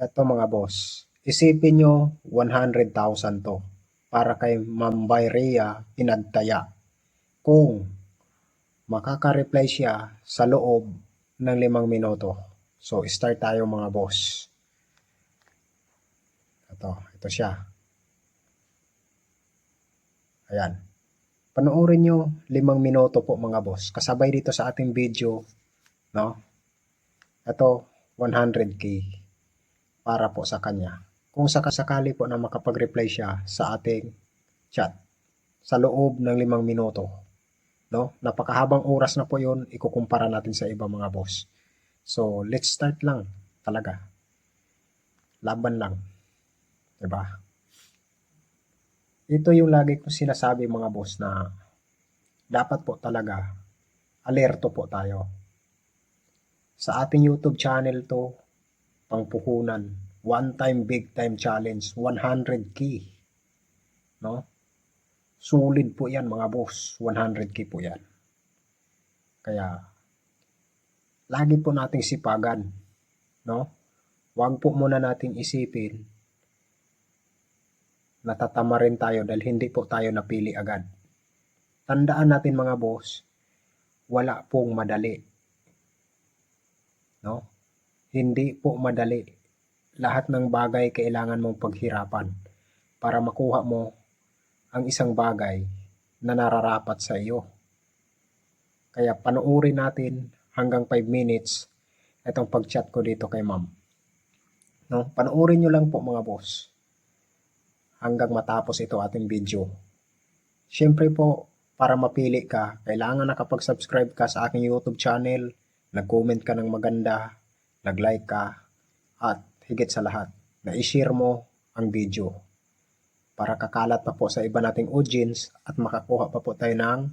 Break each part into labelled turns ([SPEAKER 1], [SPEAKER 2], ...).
[SPEAKER 1] Eto mga boss, isipin nyo 100,000 to para kay Ma'am Rhea Pinagtaya kung makaka-reply siya sa loob ng 5 minuto. So, start tayo mga boss. Ito siya. Ayan. Panoorin nyo 5 minuto po mga boss. Kasabay dito sa ating video, no? Ito, 100k para po sa kanya. Kung sakasakali po na makapag-reply siya sa ating chat sa loob ng 5 minuto, no? Napakahabang oras na po 'yon, ikukumpara natin sa iba mga boss. So, let's start lang talaga. Laban lang. 'Di ba? Ito yung lagi ko sinasabi mga boss na dapat po talaga alerto po tayo. Sa ating YouTube channel to, pangpuhunan, one time big time challenge, 100k. No? Sulit po 'yan mga boss, 100k po 'yan. Kaya lagi po nating sipagan, no? Huwag po muna nating isipin natatama rin tayo dahil hindi po tayo napili agad. Tandaan natin mga boss, wala pong madali. No? Hindi po madali. Lahat ng bagay kailangan mong paghirapan para makuha mo ang isang bagay na nararapat sa iyo. Kaya panoorin natin hanggang 5 minutes itong pag-chat ko dito kay ma'am. No? Panoorin nyo lang po mga boss hanggang matapos ito ating video. Siyempre po, para mapili ka, kailangan nakapag-subscribe ka sa aking YouTube channel, nag-comment ka ng maganda, nag-like ka, at higit sa lahat, na i-share mo ang video para kakalat pa po sa iba nating audience at makakuha pa po tayo ng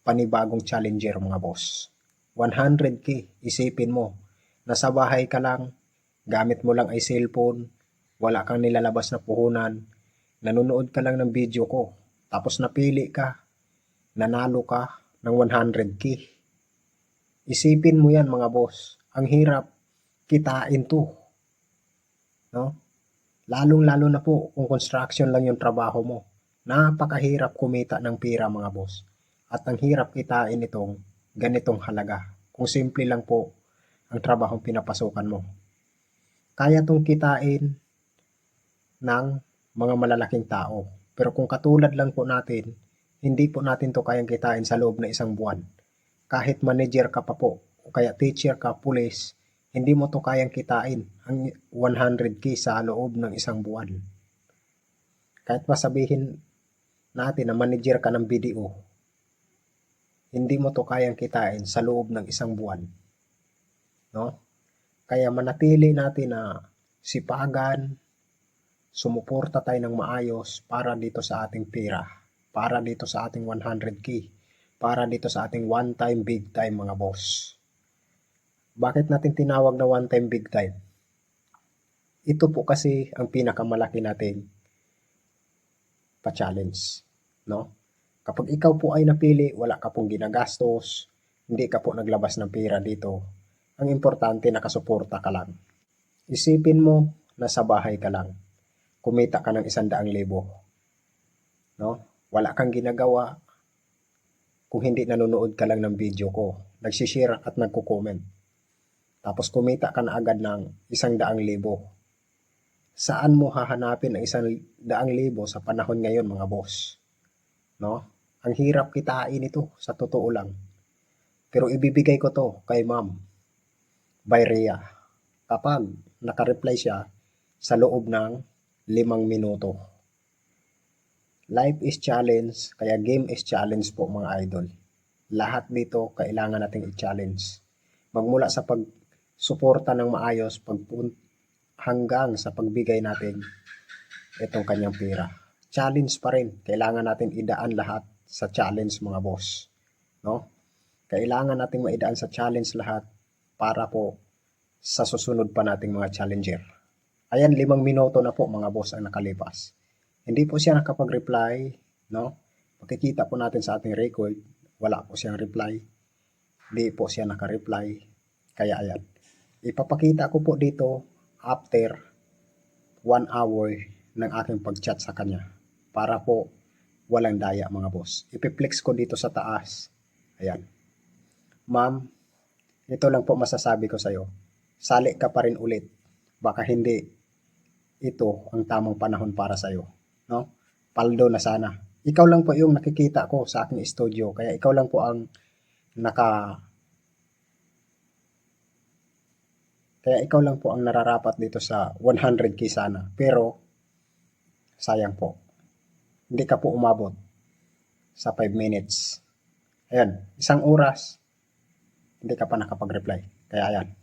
[SPEAKER 1] panibagong challenger mga boss. 100k, isipin mo, nasa bahay ka lang, gamit mo lang ay cellphone, wala kang nilalabas na puhunan, nanonood ka lang ng video ko, tapos napili ka, nanalo ka ng 100k. Isipin mo yan mga boss, ang hirap kitain to. No? Lalong-lalo na po kung construction lang yung trabaho mo. Napakahirap kumita ng pera mga boss. At ang hirap kitain itong ganitong halaga. Kung simple lang po ang trabahong pinapasukan mo. Kaya itong kitain ng mga malalaking tao. Pero kung katulad lang po natin, hindi po natin to kayang kitain sa loob ng isang buwan. Kahit manager ka pa po, o kaya teacher ka, police, hindi mo to kayang kitain ang 100k sa loob ng isang buwan. Kahit masabihin natin na manager ka ng BDO, hindi mo to kayang kitain sa loob ng isang buwan. No? Kaya manatili natin na sipagan, sumuporta tayo ng maayos para dito sa ating pera, para dito sa ating 100k, para dito sa ating one time big time mga boss. Bakit natin tinawag na one time big time? Ito po kasi ang pinakamalaki nating pa-challenge, no? Kapag ikaw po ay napili, wala ka pong ginagastos, hindi ka po naglabas ng pera dito. Ang importante, nakasuporta ka lang. Isipin mo, nasa bahay ka lang. Kumita ka ng 100,000. No? Wala kang ginagawa kung hindi nanonood ka lang ng video ko. Nagsishare at nagko-comment. Tapos kumita ka na agad ng 100,000. Saan mo hahanapin ang 100,000 sa panahon ngayon mga boss? No? Ang hirap kitain ito sa totoo lang. Pero ibibigay ko to kay Ma'am Rhea kapag nakareply siya sa loob ng 5 minuto. Life is challenge, kaya game is challenge po mga idol. Lahat dito kailangan nating i-challenge. Magmula sa pagsuporta ng maayos, hanggang sa pagbigay natin itong kanyang pera. Challenge pa rin. Kailangan natin idaan lahat sa challenge mga boss. No? Kailangan nating maidaan sa challenge lahat para po sa susunod pa nating mga challenger. Ayan, 5 minuto na po mga boss ang nakalipas. Hindi po siya nakapag-reply, no? Makikita po natin sa ating record, wala po siyang reply. Hindi po siya naka-reply. Kaya ayan. Ipapakita ko po dito after 1 hour ng aking pag-chat sa kanya para po walang daya mga boss. Ipiflex ko dito sa taas. Ayan. Ma'am, ito lang po masasabi ko sa'yo. Sali ka pa rin ulit. Baka hindi ito ang tamang panahon para sa'yo. No? Paldo na sana. Ikaw lang po yung nakikita ko sa aking studio. Kaya ikaw lang po ang Kaya ikaw lang po ang nararapat dito sa 100k sana. Pero, sayang po. Hindi ka po umabot sa 5 minutes. Ayan, 1 oras, hindi ka pa nakapag-reply. Kaya ayan.